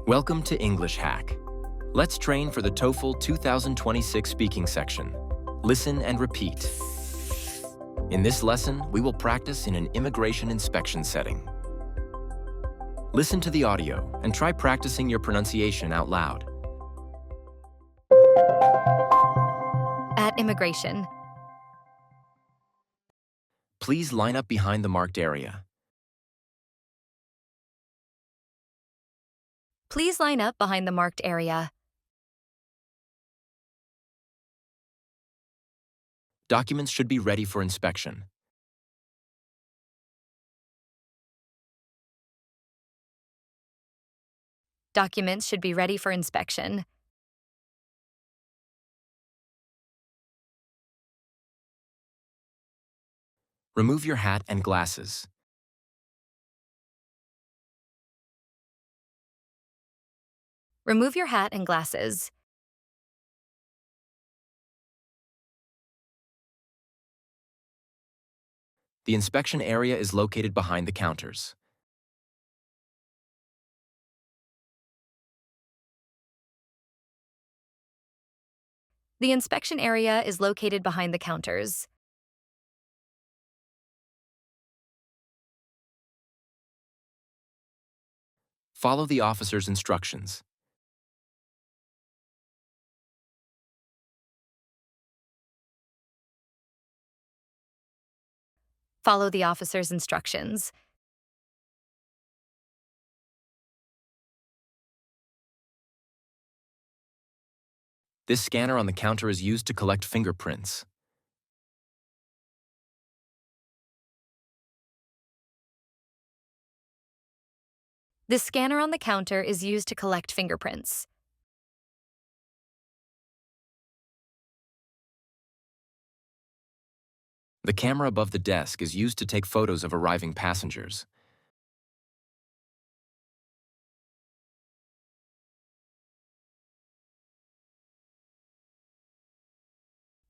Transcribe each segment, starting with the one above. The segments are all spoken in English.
Welcome to EnglishHack. Let's train for the TOEFL 2026 speaking section. Listen and repeat. In this lesson, we will practice in an immigration inspection setting. Listen to the audio and try practicing your pronunciation out loud. At immigration. Please line up behind the marked area. Please line up behind the marked area. Documents should be ready for inspection. Documents should be ready for inspection. Remove your hat and glasses. Remove your hat and glasses. The inspection area is located behind the counters. The inspection area is located behind the counters. Follow the officer's instructions. Follow the officer's instructions. This scanner on the counter is used to collect fingerprints. The scanner on the counter is used to collect fingerprints. The camera above the desk is used to take photos of arriving passengers.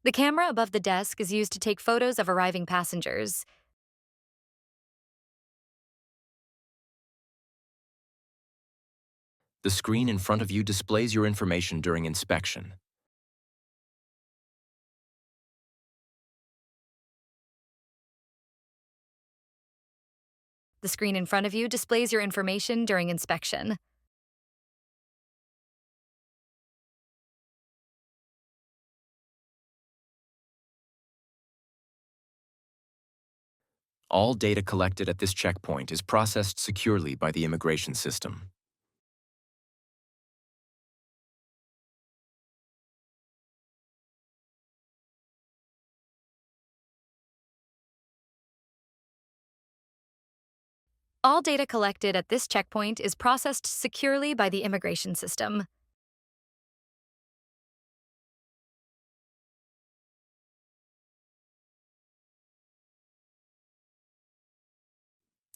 The camera above the desk is used to take photos of arriving passengers. The screen in front of you displays your information during inspection. The screen in front of you displays your information during inspection. All data collected at this checkpoint is processed securely by the immigration system. All data collected at this checkpoint is processed securely by the immigration system.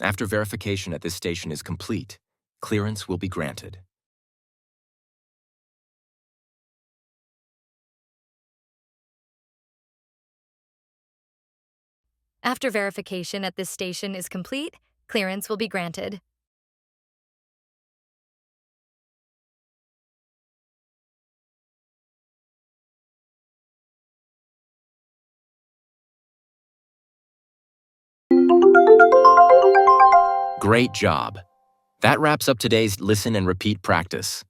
After verification at this station is complete, clearance will be granted. After verification at this station is complete, clearance will be granted. Great job! That wraps up today's listen and repeat practice.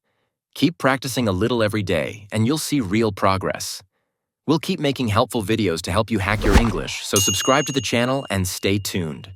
Keep practicing a little every day, and you'll see real progress. We'll keep making helpful videos to help you hack your English, so subscribe to the channel and stay tuned.